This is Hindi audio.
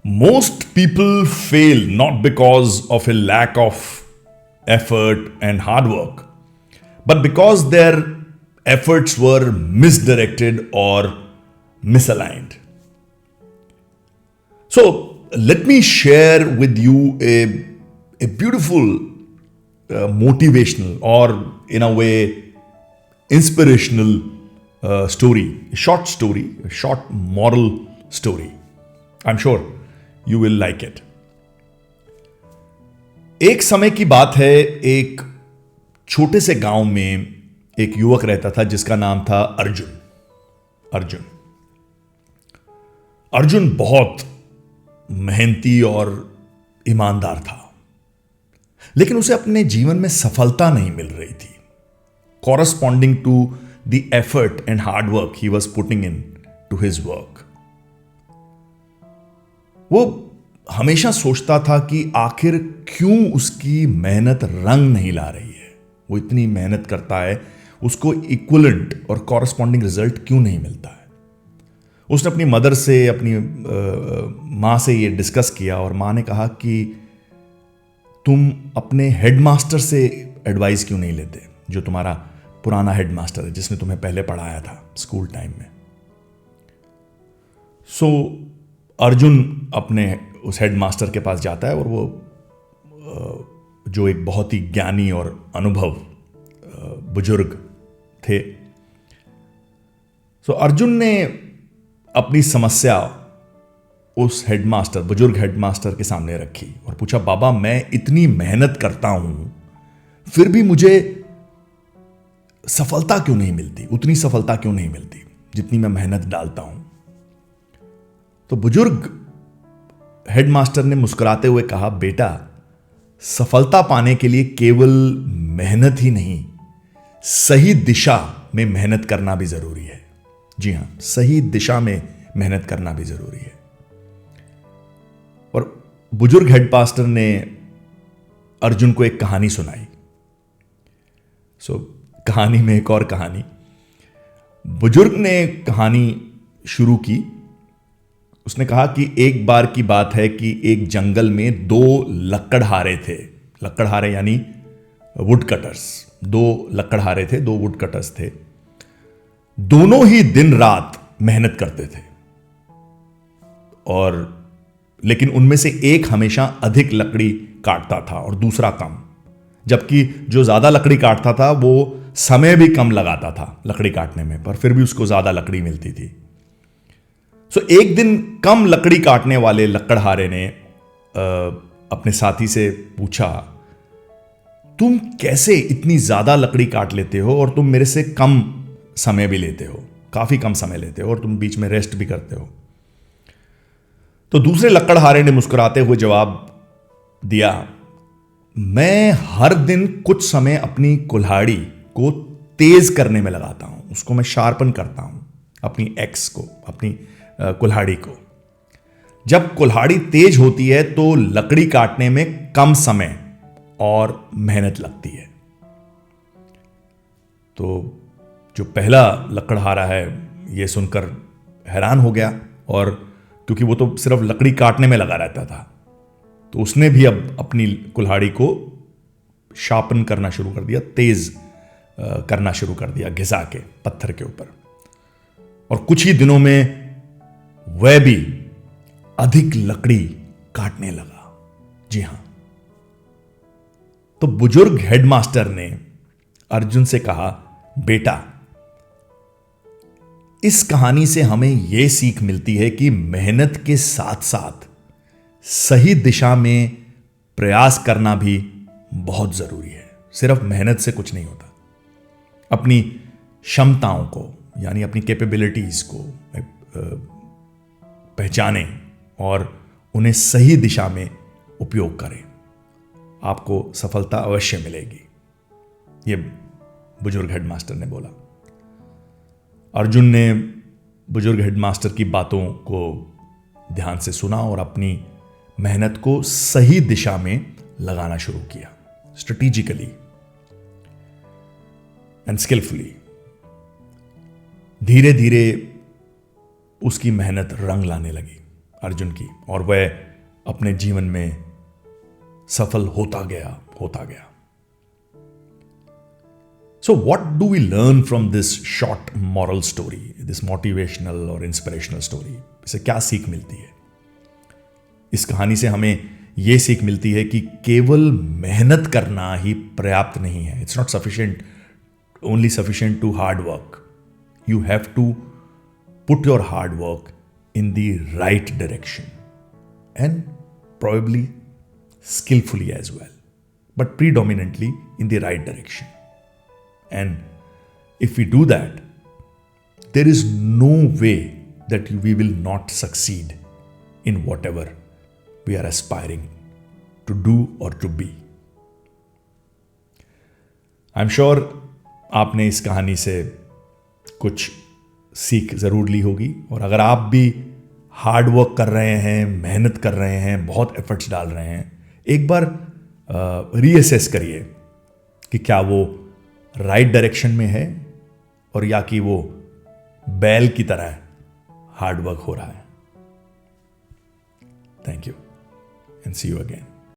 Most people fail not because of a lack of effort and hard work, but because their efforts were misdirected or misaligned. So, let me share with you a beautiful motivational or, in a way, inspirational story, a short moral story. I'm sure you will like it. एक समय की बात है, एक छोटे से गांव में एक युवक रहता था जिसका नाम था अर्जुन। अर्जुन अर्जुन बहुत मेहनती और ईमानदार था, लेकिन उसे अपने जीवन में सफलता नहीं मिल रही थी, corresponding to the effort and hard work he was putting into his work. वो हमेशा सोचता था कि आखिर क्यों उसकी मेहनत रंग नहीं ला रही है। वो इतनी मेहनत करता है, उसको इक्विवेलेंट और कॉरस्पॉन्डिंग रिजल्ट क्यों नहीं मिलता है। उसने अपनी मदर से, अपनी माँ से ये डिस्कस किया और माँ ने कहा कि तुम अपने हेडमास्टर से एडवाइस क्यों नहीं लेते, जो तुम्हारा पुराना हेडमास्टर है, जिसने तुम्हें पहले पढ़ाया था स्कूल टाइम में। सो अर्जुन अपने उस हेडमास्टर के पास जाता है और वो जो एक बहुत ही ज्ञानी और अनुभव बुजुर्ग थे। सो अर्जुन ने अपनी समस्या उस हेडमास्टर, बुजुर्ग हेडमास्टर के सामने रखी और पूछा, बाबा मैं इतनी मेहनत करता हूं फिर भी मुझे सफलता क्यों नहीं मिलती, उतनी सफलता क्यों नहीं मिलती जितनी मैं मेहनत डालता हूं। तो बुजुर्ग हेडमास्टर ने मुस्कुराते हुए कहा, बेटा सफलता पाने के लिए केवल मेहनत ही नहीं, सही दिशा में मेहनत करना भी जरूरी है। जी हां, सही दिशा में मेहनत करना भी जरूरी है। और बुजुर्ग हेडमास्टर ने अर्जुन को एक कहानी सुनाई। कहानी में एक और कहानी। बुजुर्ग ने कहानी शुरू की। उसने कहा कि एक बार की बात है कि एक जंगल में दो लकड़हारे थे। लकड़हारे यानी वुड कटर्स। दो लकड़हारे थे, दो वुड कटर्स थे। दोनों ही दिन रात मेहनत करते थे, और लेकिन उनमें से एक हमेशा अधिक लकड़ी काटता था और दूसरा कम, जबकि जो ज्यादा लकड़ी काटता था वो समय भी कम लगाता था लकड़ी काटने में, पर फिर भी उसको ज्यादा लकड़ी मिलती थी। एक दिन कम लकड़ी काटने वाले लकड़हारे ने अपने साथी से पूछा, तुम कैसे इतनी ज्यादा लकड़ी काट लेते हो और तुम मेरे से कम समय भी लेते हो, काफी कम समय लेते हो, और तुम बीच में रेस्ट भी करते हो। तो दूसरे लकड़हारे ने मुस्कुराते हुए जवाब दिया, मैं हर दिन कुछ समय अपनी कुल्हाड़ी को तेज करने में लगाता हूं, उसको मैं शार्पन करता हूं, अपनी एक्स को, अपनी कुल्हाड़ी को। जब कुल्हाड़ी तेज होती है तो लकड़ी काटने में कम समय और मेहनत लगती है। तो जो पहला लकड़हारा है यह सुनकर हैरान हो गया, और क्योंकि वो तो सिर्फ लकड़ी काटने में लगा रहता था, तो उसने भी अब अपनी कुल्हाड़ी को शार्पन करना शुरू कर दिया, तेज करना शुरू कर दिया, घिसा के पत्थर के ऊपर। और कुछ ही दिनों में वह भी अधिक लकड़ी काटने लगा। जी हां। तो बुजुर्ग हेडमास्टर ने अर्जुन से कहा, बेटा इस कहानी से हमें यह सीख मिलती है कि मेहनत के साथ साथ सही दिशा में प्रयास करना भी बहुत जरूरी है। सिर्फ मेहनत से कुछ नहीं होता। अपनी क्षमताओं को, यानी अपनी कैपेबिलिटीज को पहचानें और उन्हें सही दिशा में उपयोग करें, आपको सफलता अवश्य मिलेगी। यह बुजुर्ग हेडमास्टर ने बोला। अर्जुन ने बुजुर्ग हेडमास्टर की बातों को ध्यान से सुना और अपनी मेहनत को सही दिशा में लगाना शुरू किया, स्ट्रेटेजिकली एंड स्किलफुली। धीरे धीरे उसकी मेहनत रंग लाने लगी। अर्जुन की, और वह अपने जीवन में सफल होता गया। So what do we learn from this short moral story, this motivational और inspirational story? इसे क्या सीख मिलती है? इस कहानी से हमें यह सीख मिलती है कि केवल मेहनत करना ही पर्याप्त नहीं है. It's not only sufficient to hard work. You have to put your hard work in the right direction and probably skillfully as well, but predominantly in the right direction. And if we do that, there is no way that we will not succeed in whatever we are aspiring to do or to be. I'm sure आपने इस कहानी से कुछ सीख ज़रूर ली होगी, और अगर आप भी हार्ड वर्क कर रहे हैं, मेहनत कर रहे हैं, बहुत एफर्ट्स डाल रहे हैं, एक बार रीअसेस करिए कि क्या वो राइट डायरेक्शन में है और या कि वो बैल की तरह हार्ड वर्क हो रहा है. Thank you and see you again.